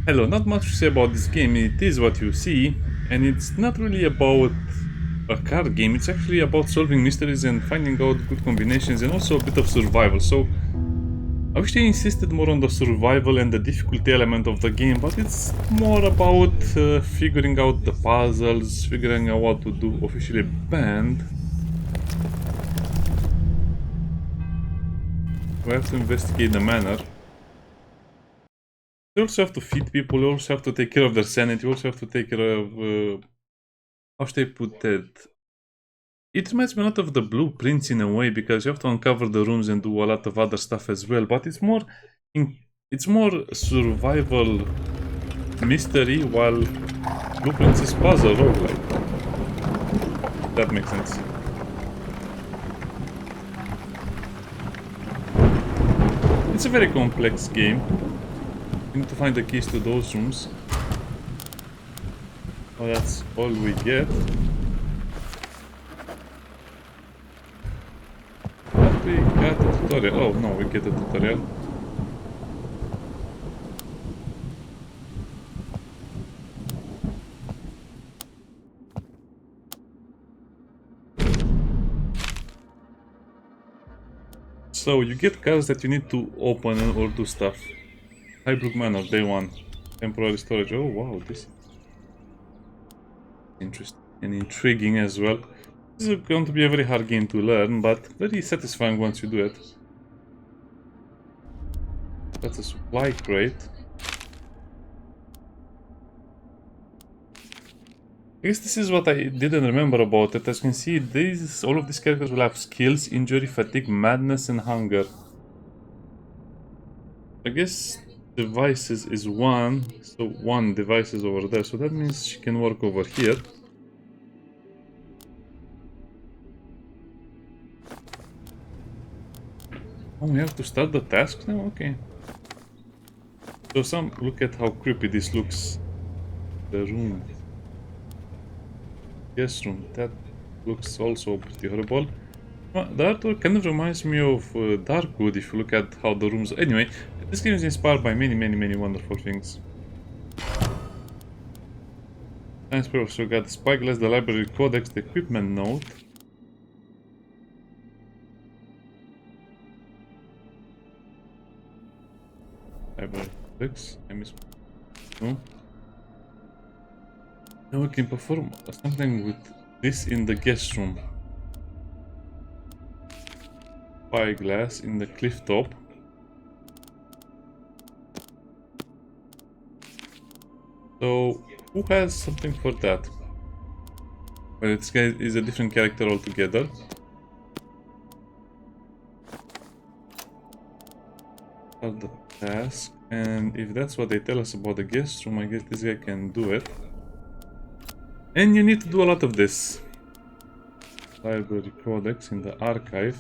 Hello, not much to say about this game. It is what you see, and it's not really about a card game. It's actually about solving mysteries and finding out good combinations, and also a bit of survival. So I wish they insisted more on the survival and the difficulty element of the game, but it's more about figuring out the puzzles, figuring out what to do. Officially banned. We have to investigate the manor. You also have to feed people, you also have to take care of their sanity, you also have to take care of... how should I put that? It reminds me a lot of the blueprints in a way, because you have to uncover the rooms and do a lot of other stuff as well, but it's more... it's more survival mystery, while blueprints is puzzle roguelike. That makes sense. It's a very complex game. We need to find the keys to those rooms. Oh, that's all we get. But we got a tutorial. Oh no, we get a tutorial. So you get cards that you need to open or do stuff. Highrook Manor, day 1. Temporary storage. Oh wow, this is interesting and intriguing as well. This is going to be a very hard game to learn, but very satisfying once you do it. That's a supply crate. I guess this is what I didn't remember about it. As you can see, all of these characters will have skills, injury, fatigue, madness, and hunger. I guess devices is 1, so 1 device is over there, so that means she can work over here. Oh, we have to start the task now? Okay. So look at how creepy this looks. The room. Guest room, that looks also pretty horrible. The artwork kind of reminds me of Darkwood if you look at how the rooms... Anyway, this game is inspired by many wonderful things. Science professor got the spyglass, the library codex, the equipment note. Library codex, I miss... No. Now we can perform something with this in the guest room. Spyglass in the cliff top. So, who has something for that? Well, this guy is a different character altogether. Start the task, and if that's what they tell us about the guest room, I guess this guy can do it. And you need to do a lot of this. Library codex in the archive.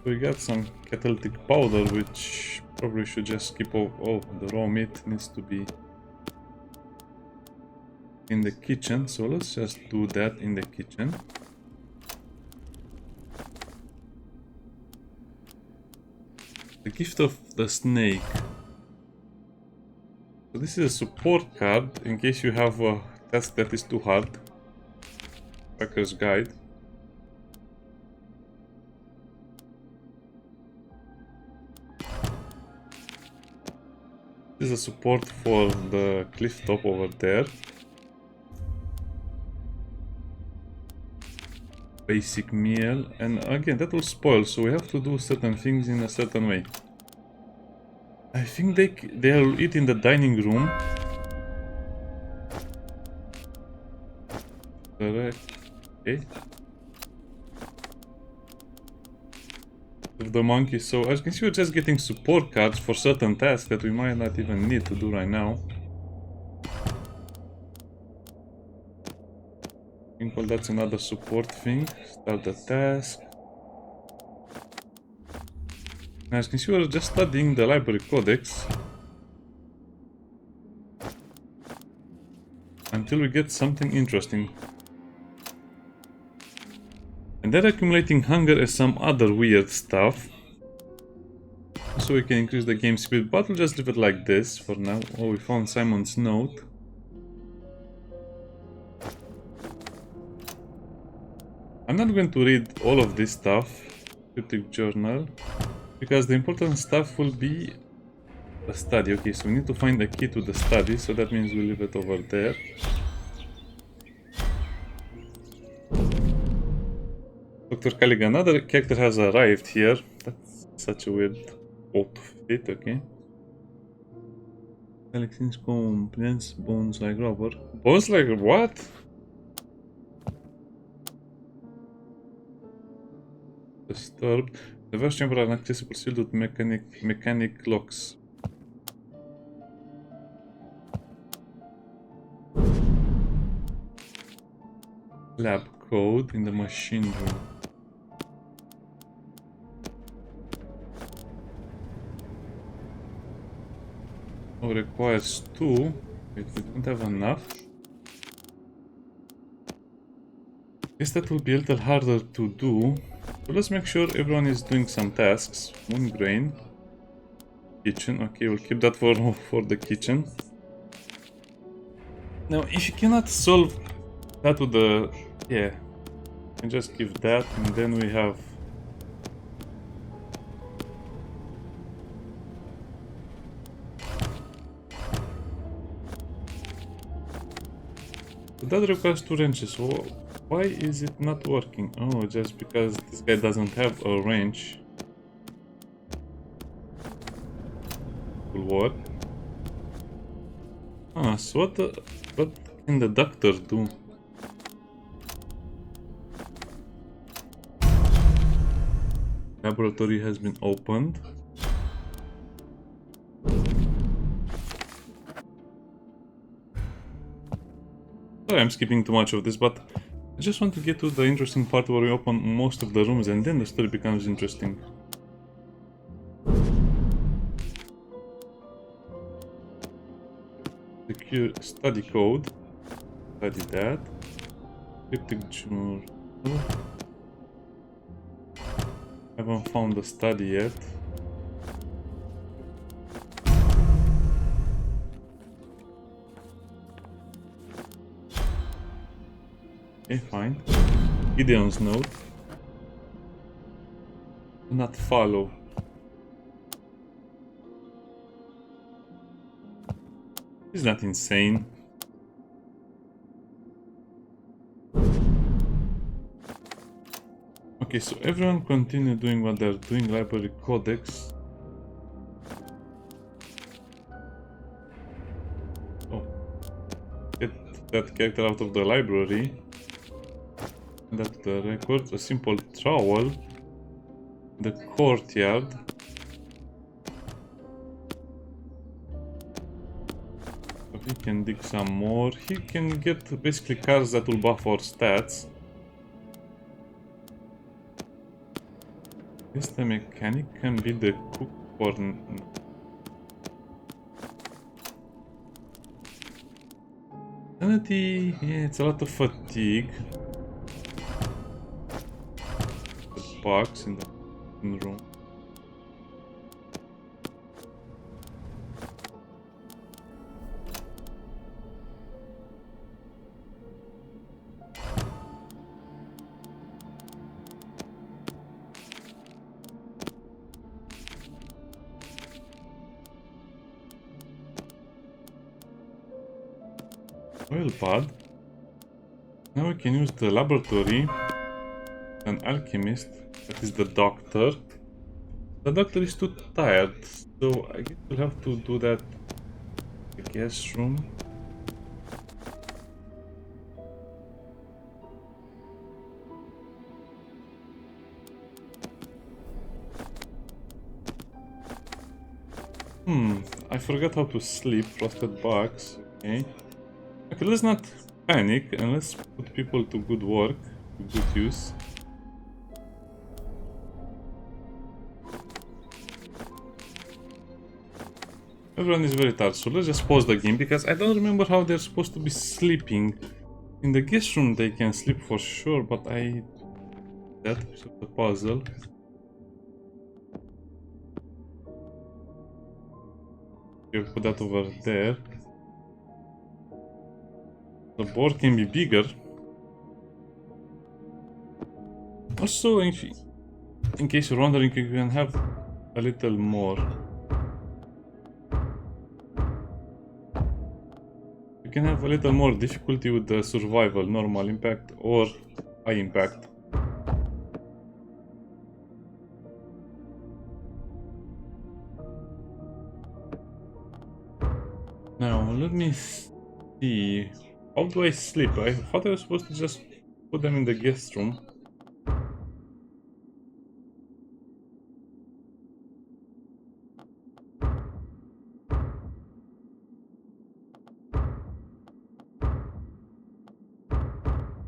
We got some catalytic powder, which probably should just skip off. Oh, the raw meat needs to be in the kitchen, so let's just do that in the kitchen. The gift of the snake. So this is a support card in case you have a task that is too hard. Tracker's guide. This is a support for the cliff top over there. Basic meal, and again that will spoil, so we have to do certain things in a certain way. I think they'll eat in the dining room. Correct. Okay. Of the monkey, so as you can see, we're just getting support cards for certain tasks that we might not even need to do right now. I think, well, that's another support thing. Start the task. As you can see, we're just studying the library codex. until we get something interesting. And then accumulating hunger and some other weird stuff. So we can increase the game speed, but we'll just leave it like this for now. Oh, we found Simon's note. I'm not going to read all of this stuff, cryptic journal, because the important stuff will be the study. Okay, so we need to find a key to the study, so that means we'll leave it over there. Dr. Caligan, another character has arrived here. That's such a weird outfit, okay. Alexin's complaints, bones like rubber. Bones like what? Disturbed. The vast chamber are inaccessible, sealed with mechanic locks. Lab code in the machine room. Oh, requires 2. Wait, we don't have enough. Guess that will be a little harder to do. So let's make sure everyone is doing some tasks. Moon grain. Kitchen. Okay, we'll keep that for the kitchen. Now, if you cannot solve that with the... yeah. You can just give that, and then we have... that requires 2 wrenches. So why is it not working? Oh, just because this guy doesn't have a wrench. Will work. Ah, so what can the doctor do? Laboratory has been opened. Sorry, I'm skipping too much of this, but I just want to get to the interesting part where we open most of the rooms and then the story becomes interesting. Secure study code. Study that. Cryptic journal. Haven't found the study yet. Okay, fine. Gideon's note. Do not follow. He's not insane. Okay, so everyone continue doing what they're doing. Library codex. Oh. Get that character out of the library. That the records, a simple trowel, the courtyard. So he can dig some more. He can get basically cards that will buff our stats. Guess the mechanic can be the cook for... sanity, yeah, it's a lot of fatigue. Box in the room. Oil pad. Now we can use the laboratory. An alchemist. That is the doctor. The doctor is too tired, so I guess we'll have to do that in the guest room. I forgot how to sleep. Frosted box. Okay. Okay, let's not panic and let's put people to good work, to good use. Everyone is very tired, so let's just pause the game because I don't remember how they're supposed to be sleeping. In the guest room they can sleep for sure, but that piece of the puzzle. You put that over there. The board can be bigger. Also, in case you're wondering, you can have a little more. You can have a little more difficulty with the survival, normal impact or high impact. Now, let me see. How do I sleep? I thought I was supposed to just put them in the guest room.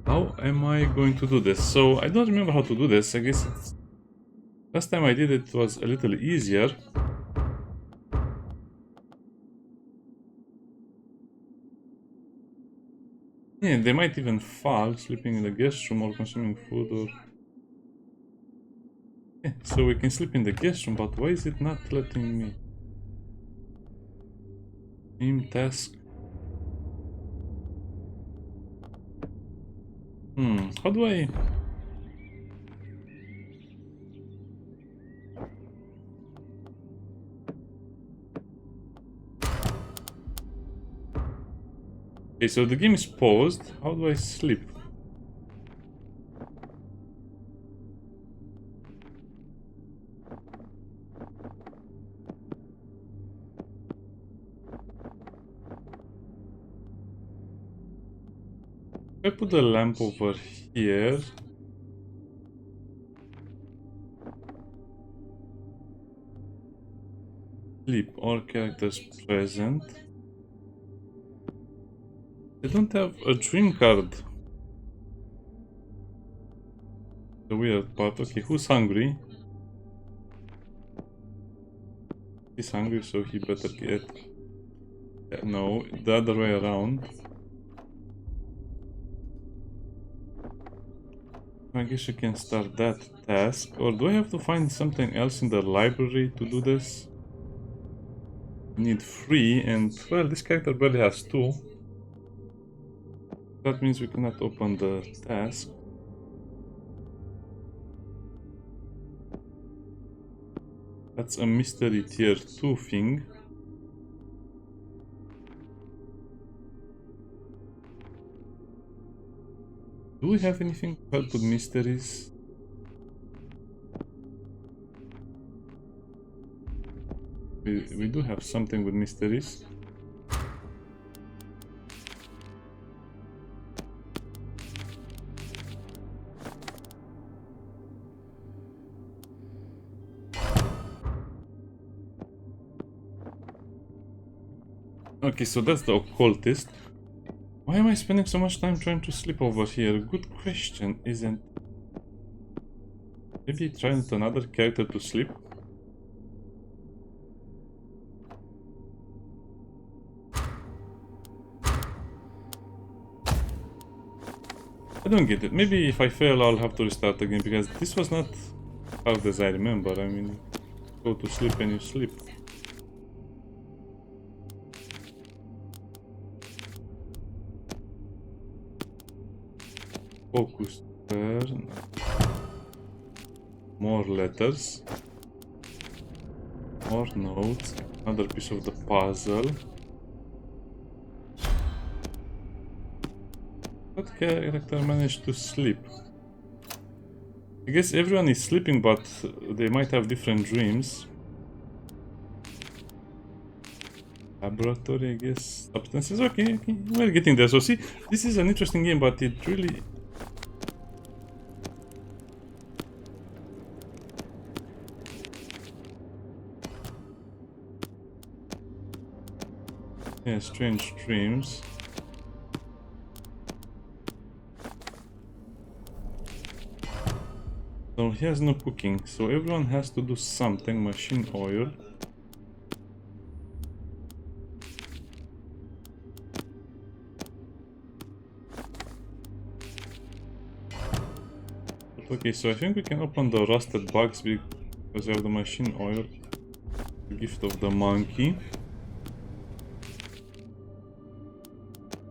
How am I going to do this? So, I don't remember how to do this. I guess last time I did it was a little easier. Yeah, they might even fall, sleeping in the guest room or consuming food or... Yeah, so we can sleep in the guest room, but why is it not letting me? Team task. How do I... Okay, so the game is paused. How do I sleep? I put the lamp over here. Sleep, all characters present. I don't have a dream card. The weird part. Okay, who's hungry? He's hungry, so he better get... No, the other way around. I guess you can start that task. Or do I have to find something else in the library to do this? I need 3, and well, this character barely has 2. That means we cannot open the task. That's a mystery tier 2 thing. Do we have anything to help with mysteries? We do have something with mysteries. Okay, so that's the occultist. Why am I spending so much time trying to sleep over here? Good question, isn't... Maybe trying with another character to sleep? I don't get it. Maybe if I fail I'll have to restart again, because this was not hard as I remember. I mean, go to sleep and you sleep. Focus turn. More letters. More notes. Another piece of the puzzle. What character managed to sleep? I guess everyone is sleeping, but they might have different dreams. Laboratory, I guess. Substances. Okay, we're getting there. So see, this is an interesting game, but it really... Yeah, strange dreams. So he has no cooking, so everyone has to do something. Machine oil. Okay, so I think we can open the rusted box because we have the machine oil. The gift of the monkey.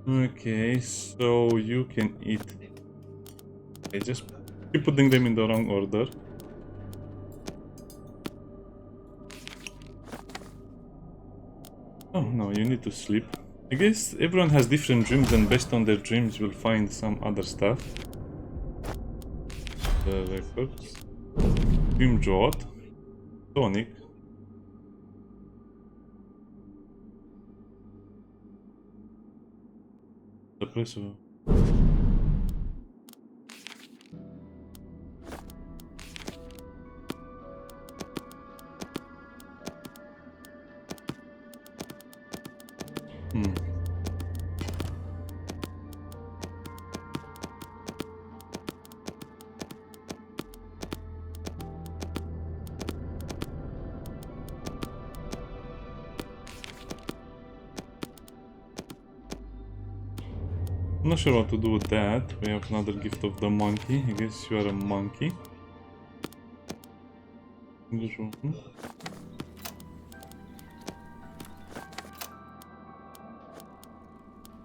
Okay, so you can eat. I just keep putting them in the wrong order. Oh no, you need to sleep. I guess everyone has different dreams and based on their dreams you'll find some other stuff. The records. Dream Jot. Tonic. The place of... I'm not sure what to do with that. We have another gift of the monkey. I guess you are a monkey.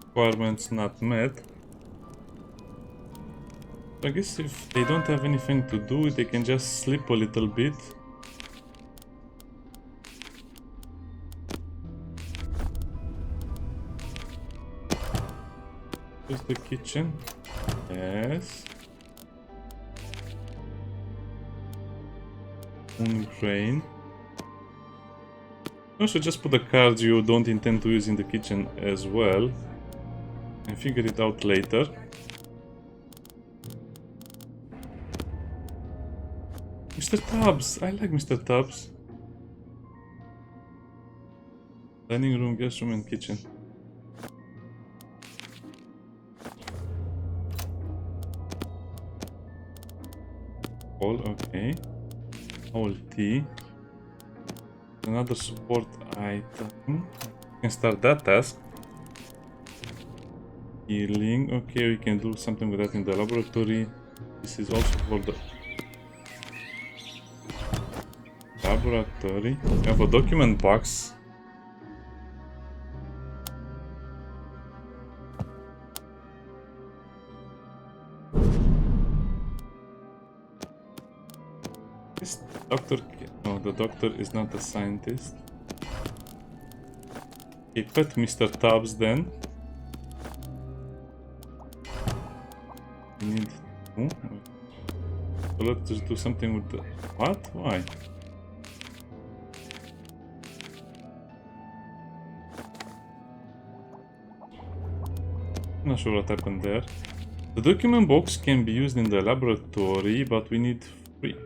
Requirements not met. I guess if they don't have anything to do, they can just sleep a little bit. Here's the kitchen. Yes. Grain. Also, just put the cards you don't intend to use in the kitchen as well. And figure it out later. Mr. Tubbs! I like Mr. Tubbs. Dining room, guest room, and kitchen. All okay. All tea. Another support item. You can start that task. Healing. Okay, we can do something with that in the laboratory. This is also for the laboratory. We have a document box. This doctor... No, the doctor is not a scientist. Okay, pet Mr. Tubbs then. We need... Oh, so let's just do something with the... What? Why? I'm not sure what happened there. The document box can be used in the laboratory, but we need 3.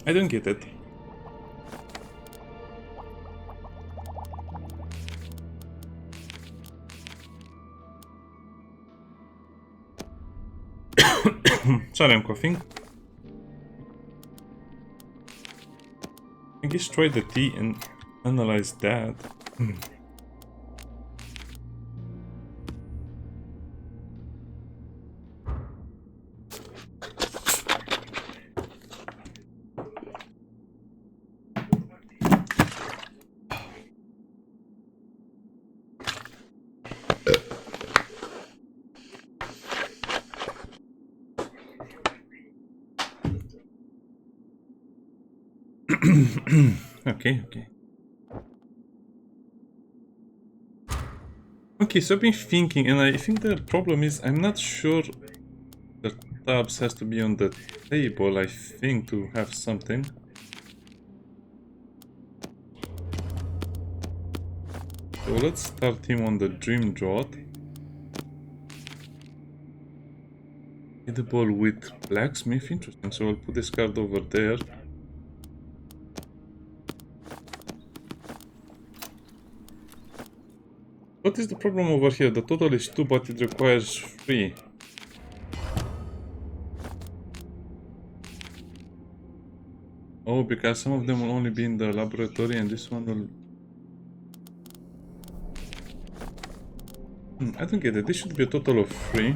I don't get it. Sorry, I'm coughing. I guess try the tea and analyze that. Okay. Okay, so I've been thinking, and I think the problem is I'm not sure the tabs has to be on the table, I think, to have something. So let's start him on the Dream Jot. Edible with blacksmith, interesting. So I'll put this card over there. What is the problem over here? The total is 2, but it requires 3. Oh, because some of them will only be in the laboratory and this one will... I don't get it. This should be a total of 3.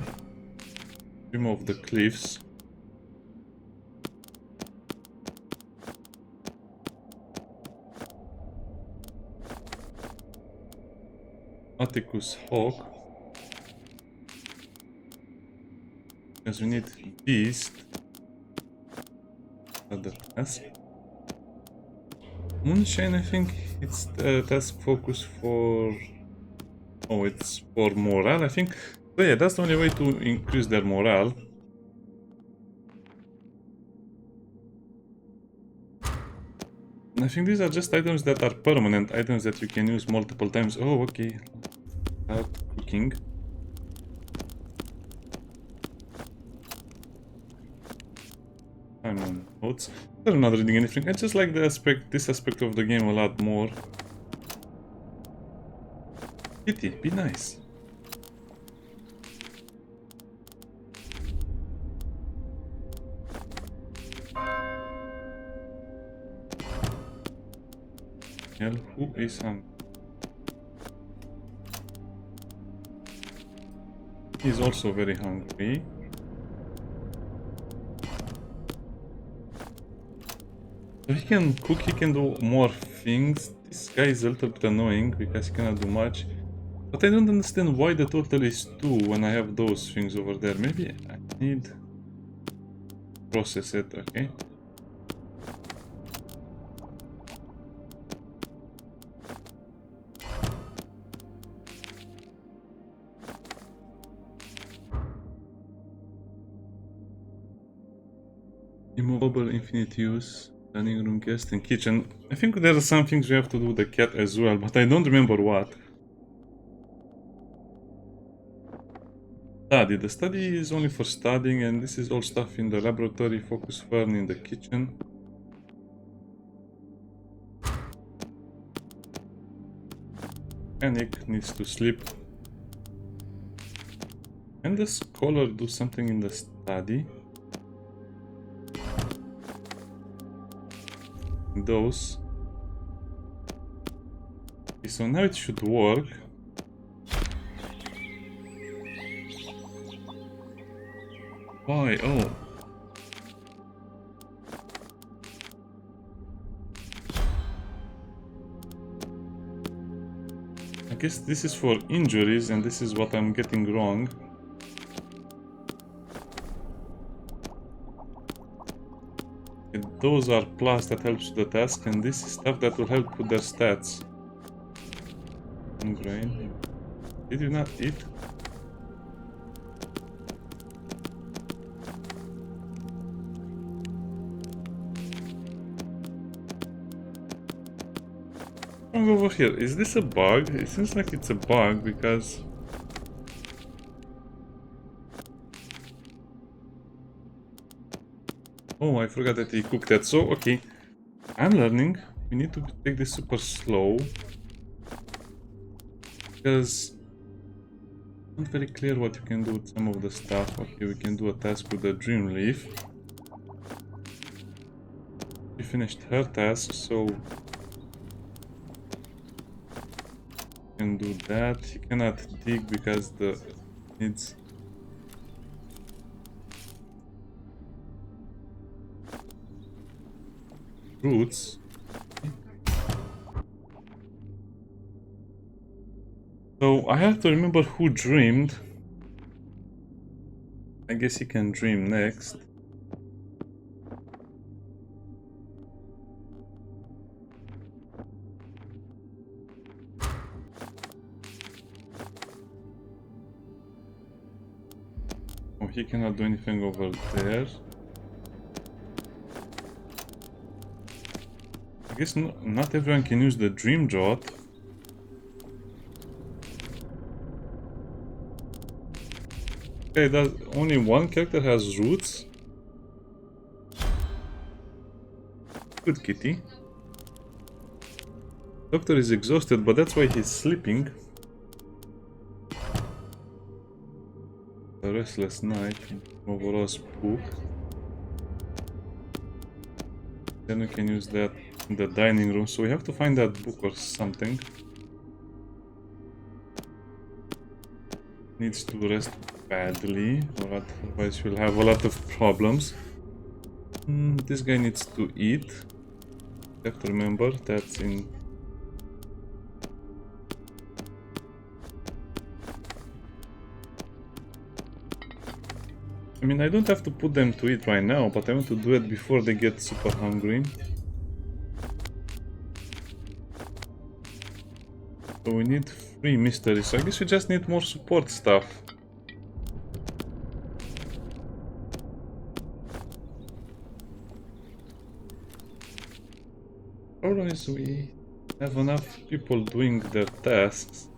Remove the cliffs. Atticus Hawk. Because we need Beast. Other task. Moonshine, I think it's the task focus for... Oh, it's for morale, I think. So yeah, that's the only way to increase their morale. And I think these are just items that are permanent, items that you can use multiple times. Oh, okay. Start cooking. I'm on notes. I'm not reading anything. I just like the this aspect of the game a lot more. Kitty, be nice. Hell, who is hungry? He's also very hungry. So he can cook, he can do more things. This guy is a little bit annoying because he cannot do much. But I don't understand why the total is 2 when I have those things over there. Maybe I need... process it, okay. Immovable, infinite use, dining room, guest, and kitchen. I think there are some things we have to do with the cat as well, but I don't remember what. Study. The study is only for studying, and this is all stuff in the laboratory. Focus fern in the kitchen. Panic needs to sleep. Can the scholar do something in the study? Those. Okay, so now it should work. Why? Oh. I guess this is for injuries, and this is what I'm getting wrong. Those are plus that helps the task, and this is stuff that will help with their stats. Grain. Did you not eat? Over here. Is this a bug? It seems like it's a bug because... Oh, I forgot that he cooked that. So, okay. I'm learning. We need to take this super slow. Because... it's not very clear what you can do with some of the stuff. Okay, we can do a task with the dream leaf. She finished her task, so... can do that. He cannot dig because the needs roots. So I have to remember who dreamed. I guess he can dream next. Oh, he cannot do anything over there. I guess not everyone can use the dream jot. Okay, only one character has roots. Good kitty. Doctor is exhausted, but that's why he's sleeping. A restless night, overall spook. Then we can use that in the dining room, so we have to find that book or something. needs to rest badly, or otherwise he'll have a lot of problems. This guy needs to eat. You have to remember that's in... I mean, I don't have to put them to eat right now, but I want to do it before they get super hungry. So we need 3 mysteries, so I guess we just need more support stuff. Problem is we have enough people doing their tasks.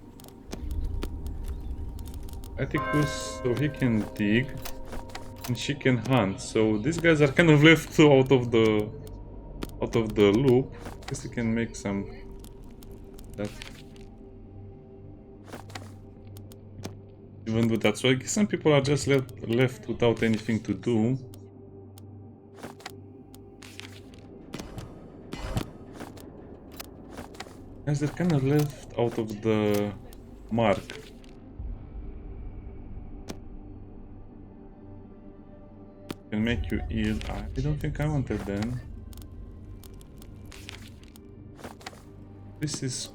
Atticus, so he can dig, and she can hunt. So these guys are kind of left out of the loop. I guess we can make some that. Even do that. So I guess some people are just left without anything to do. As they're kind of left out of the mark. Can make you ill. I don't think I wanted then. This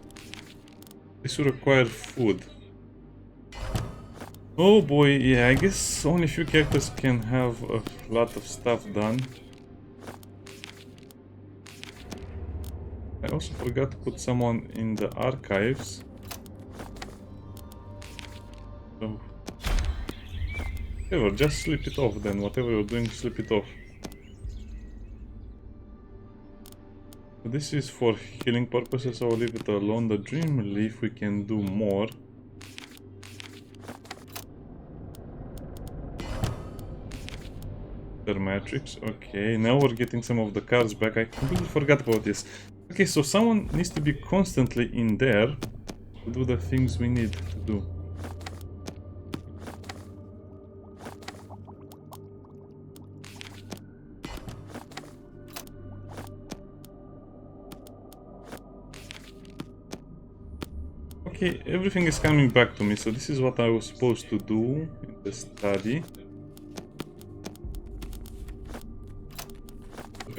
will require food. Oh boy, yeah, I guess only few characters can have a lot of stuff done. I also forgot to put someone in the archives. So, whatever, just sleep it off then. Whatever you're doing, sleep it off. So this is for healing purposes, so I'll leave it alone. The dream leaf, we can do more. Matrix. Okay, now we're getting some of the cards back. I completely forgot about this. Okay, so someone needs to be constantly in there to do the things we need to do. Okay, everything is coming back to me, so this is what I was supposed to do in the study.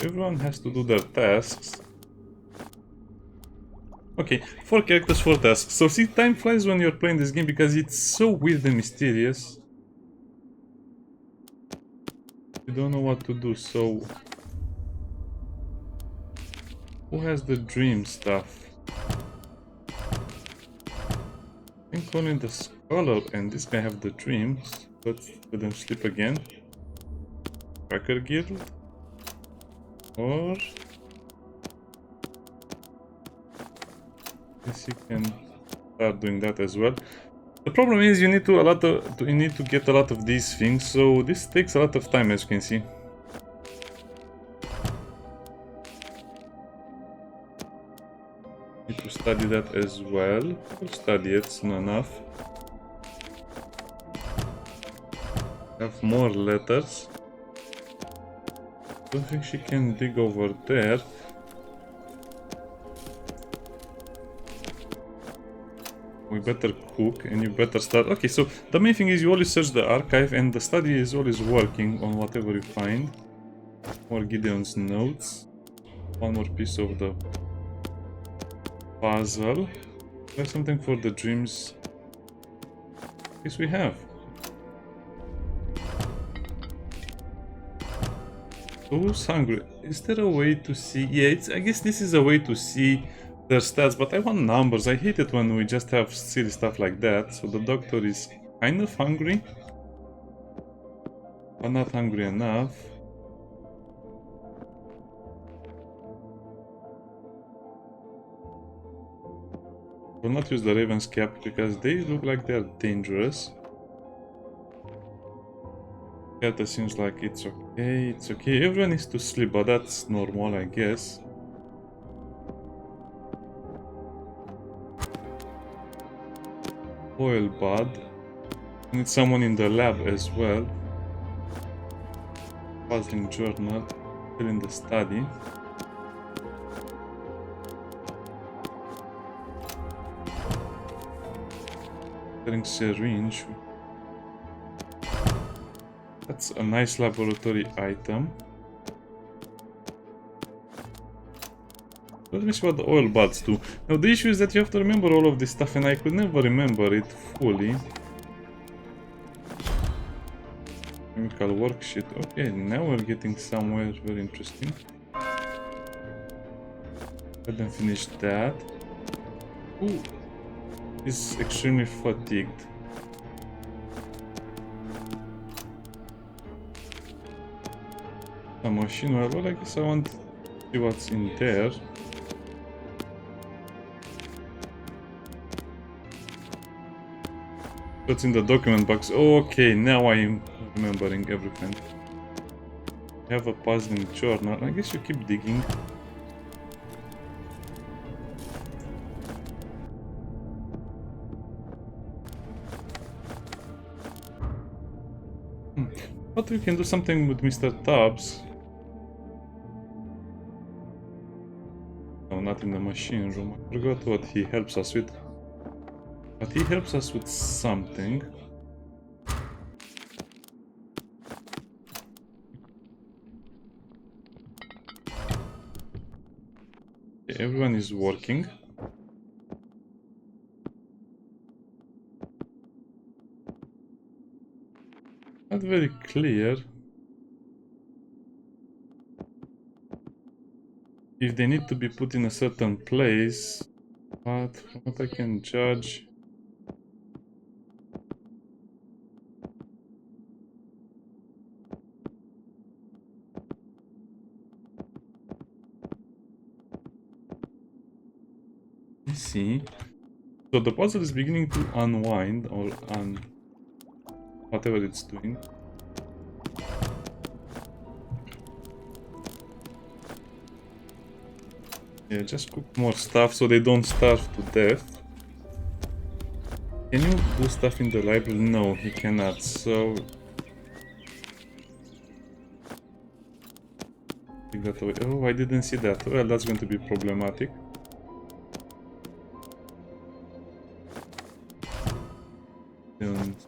Everyone has to do their tasks. Okay, 4 characters, 4 tasks. So see, time flies when you're playing this game because it's so weird and mysterious. You don't know what to do, so... Who has the dream stuff? I think only the scholar and this guy have the dreams. Let's let them sleep again. Cracker Guild? Or... Yes, you can start doing that as well. The problem is you need to get a lot of these things, so this takes a lot of time, as you can see. Need to study that as well. We'll study it soon enough. Have more letters. Don't think she can dig over there. We better cook and you better start. Okay, so the main thing is you always search the archive and the study is always working on whatever you find. More Gideon's notes. One more piece of the puzzle. There's something for the dreams. Yes, we have. Who's hungry? Is there a way to see? Yeah, I guess this is a way to see their stats, but I want numbers. I hate it when we just have silly stuff like that. So the doctor is kind of hungry, but not hungry enough. Will not use the Raven's cap because they look like they're dangerous. That seems like it's okay, it's okay. Everyone needs to sleep, but that's normal, I guess. Oil bud. Need someone in the lab as well. Puzzling journal. Still in the study. Getting syringe. That's a nice laboratory item. Let me see what the oil buds do. Now the issue is that you have to remember all of this stuff and I could never remember it fully. Chemical worksheet. Okay, now we're getting somewhere very interesting. Let them finish that. Ooh, he's extremely fatigued. A machine oil. Well, I guess I want to see what's in there. What's in the document box? Okay, now I'm remembering everything. You have a puzzling journal. I guess you keep digging. But we can do something with Mr. Tubbs. No, not in the machine room. I forgot what he helps us with. But he helps us with something. Okay, everyone is working. Not very clear. If they need to be put in a certain place, but from what I can judge, let's see. So the puzzle is beginning to unwind or whatever it's doing. Yeah, just cook more stuff so they don't starve to death. Can you do stuff in the library? No, he cannot, so... take that away. Oh, I didn't see that. Well, that's going to be problematic.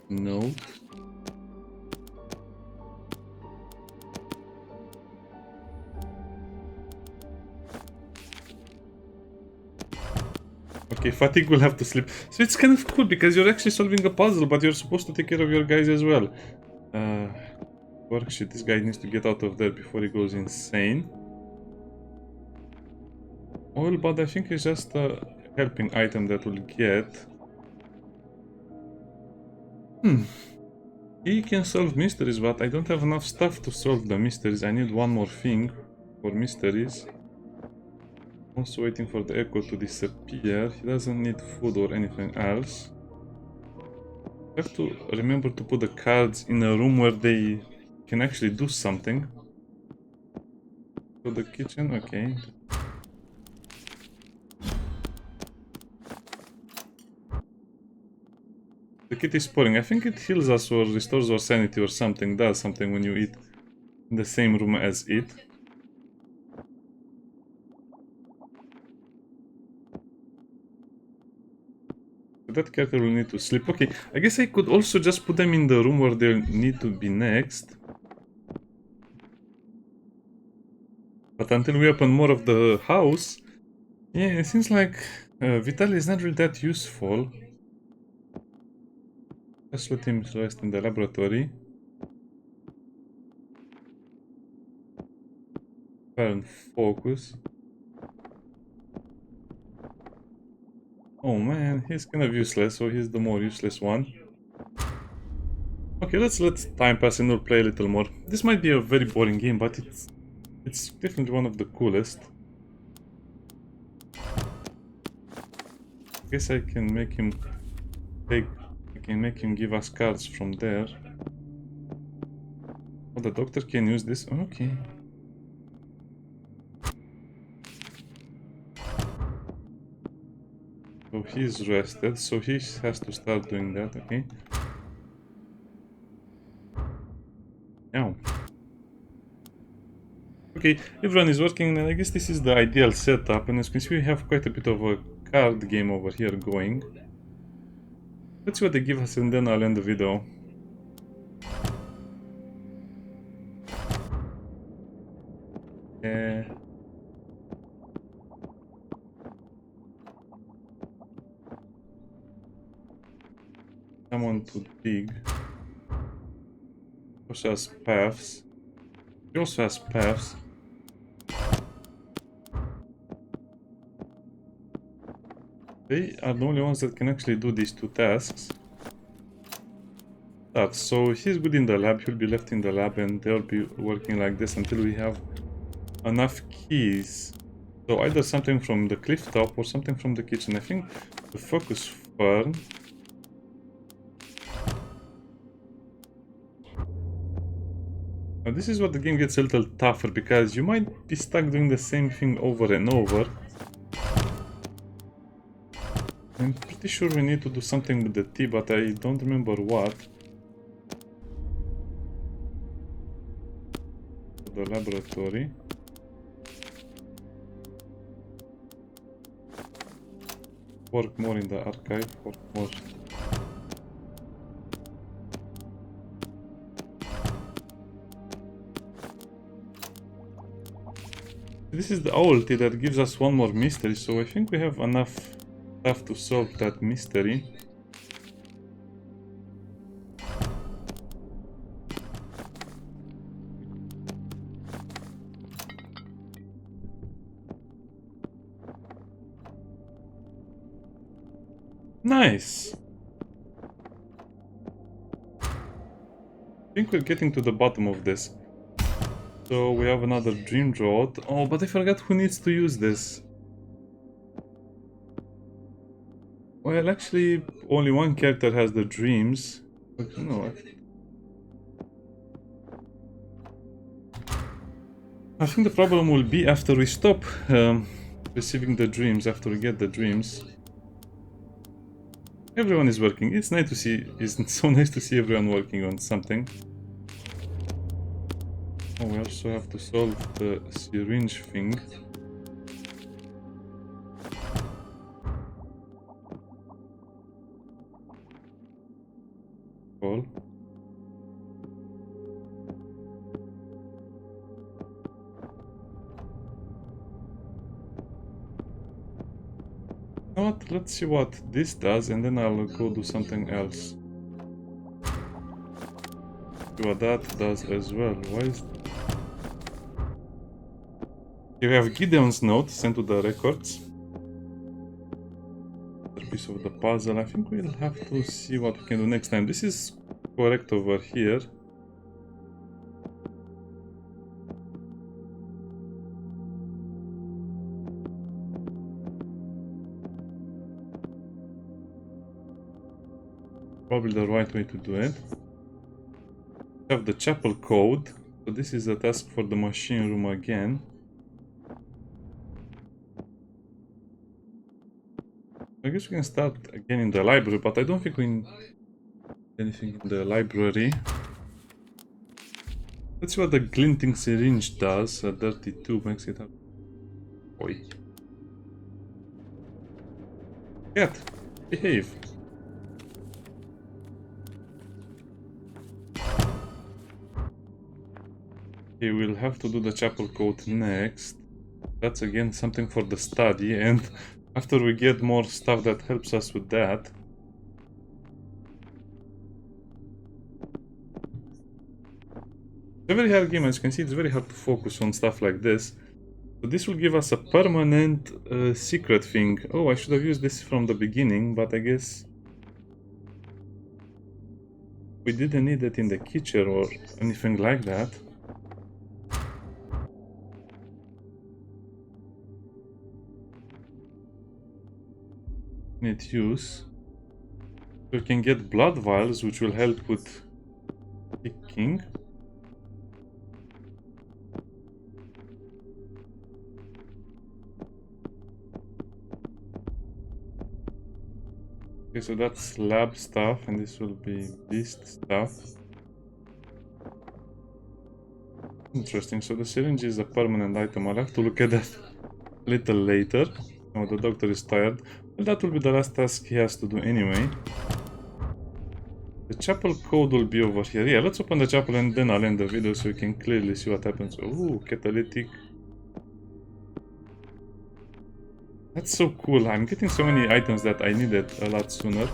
Note. Okay, fatigue will have to sleep. So it's kind of cool because you're actually solving a puzzle, but you're supposed to take care of your guys as well. Worksheet. This guy needs to get out of there before he goes insane. Oil, but I think it's just a helping item that we'll get. He can solve mysteries, but I don't have enough stuff to solve the mysteries. I need one more thing for mysteries. Also waiting for the echo to disappear. He doesn't need food or anything else. I have to remember to put the cards in a room where they can actually do something. So the kitchen, okay. The kit is pouring. I think it heals us or restores our sanity or something. Does something when you eat in the same room as it. That character will need to sleep. Okay, I guess I could also just put them in the room where they need to be next. But until we open more of the house, yeah, it seems like Vitaly is not really that useful. Just let him rest in the laboratory. And focus. Oh man, he's kind of useless, so he's the more useless one. Okay, let's let time pass and we'll play a little more. This might be a very boring game, but it's definitely one of the coolest. I guess I can make him give us cards from there. Oh, the doctor can use this. Okay. So he's rested, so he has to start doing that, okay? Now. Okay, everyone is working, and I guess this is the ideal setup, and as you can see we have quite a bit of a card game over here going. Let's see what they give us and then I'll end the video. Yeah. Someone to dig. Also has paths. He also has paths. They are the only ones that can actually do these two tasks. So he's good in the lab, he'll be left in the lab and they'll be working like this until we have enough keys. So either something from the cliff top or something from the kitchen. I think the focus fern. Now this is what the game gets a little tougher because you might be stuck doing the same thing over and over. I'm pretty sure we need to do something with the tea, but I don't remember what. The laboratory. Work more in the archive, work more. This is the owlty that gives us one more mystery, so I think we have enough stuff to solve that mystery. Nice! I think we're getting to the bottom of this. So we have another dream rod. Oh, but I forgot who needs to use this. Well, actually, only one character has the dreams. But no. I think the problem will be after we stop receiving the dreams, after we get the dreams. Everyone is working. It's nice to see. It's so nice to see everyone working on something. Oh, we also have to solve the syringe thing. Cool. You know what? Let's see what this does, and then I'll go do something else. See what that does as well. Why is... Here we have Gideon's note sent to the records. Another piece of the puzzle. I think we'll have to see what we can do next time. This is correct over here. Probably the right way to do it. We have the chapel code. So this is a task for the machine room again. I guess we can start again in the library, but I don't think we need anything in the library. Let's see what the glinting syringe does. A dirty tube makes it up. Oi. Cat, behave. Okay, we'll have to do the chapel code next. That's again something for the study, and after we get more stuff that helps us with that. It's a very hard game, as you can see, it's very hard to focus on stuff like this. So this will give us a permanent secret thing. Oh, I should have used this from the beginning, but I guess we didn't need it in the kitchen or anything like that. Need use. We can get blood vials, which will help with picking. Okay, so that's lab stuff, and this will be beast stuff. Interesting. So the syringe is a permanent item. I'll have to look at that a little later. Oh, the doctor is tired. Well, that will be the last task he has to do anyway. The chapel code will be over here. Yeah, let's open the chapel and then I'll end the video so you can clearly see what happens. Oh, catalytic That's so cool. I'm getting so many items that I needed a lot sooner.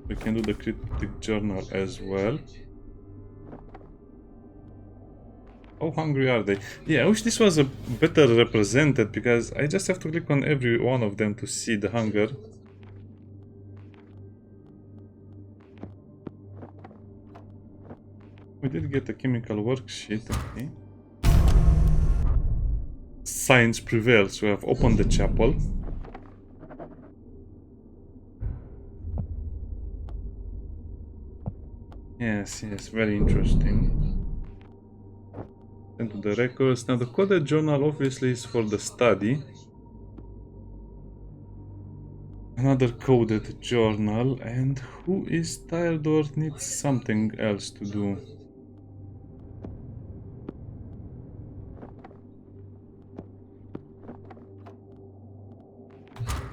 We can do the cryptic journal as well. How hungry are they? Yeah, I wish this was a better represented, because I just have to click on every one of them to see the hunger. We did get a chemical worksheet, okay. Science prevails. We have opened the chapel. Yes, very interesting. Into the records. Now the coded journal obviously is for the study. Another coded journal. And who is tired or needs something else to do?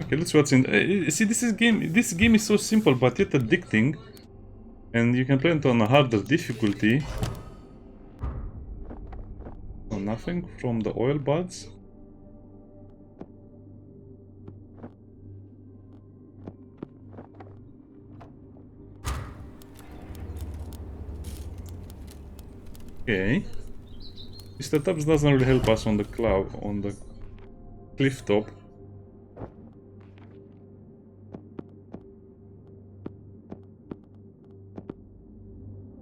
Okay, let's see what's in. See, this game is so simple but yet addicting, and you can play it on a harder difficulty. Oh, nothing from the oil buds. Okay. Mr. Tubbs doesn't really help us on the cliff top.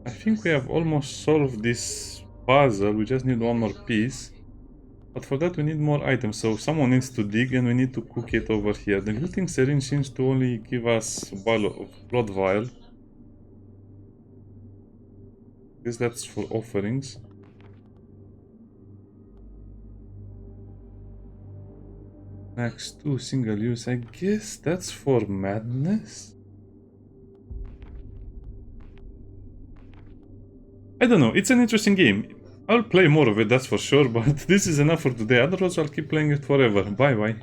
I think we have almost solved this puzzle. We just need one more piece. But for that we need more items. So someone needs to dig and we need to cook it over here. The gluting syringe seems to only give us a blood vial. I guess that's for offerings. Next to single use. I guess that's for madness. I don't know, it's an interesting game. I'll play more of it, that's for sure, but this is enough for today, otherwise I'll keep playing it forever. Bye bye.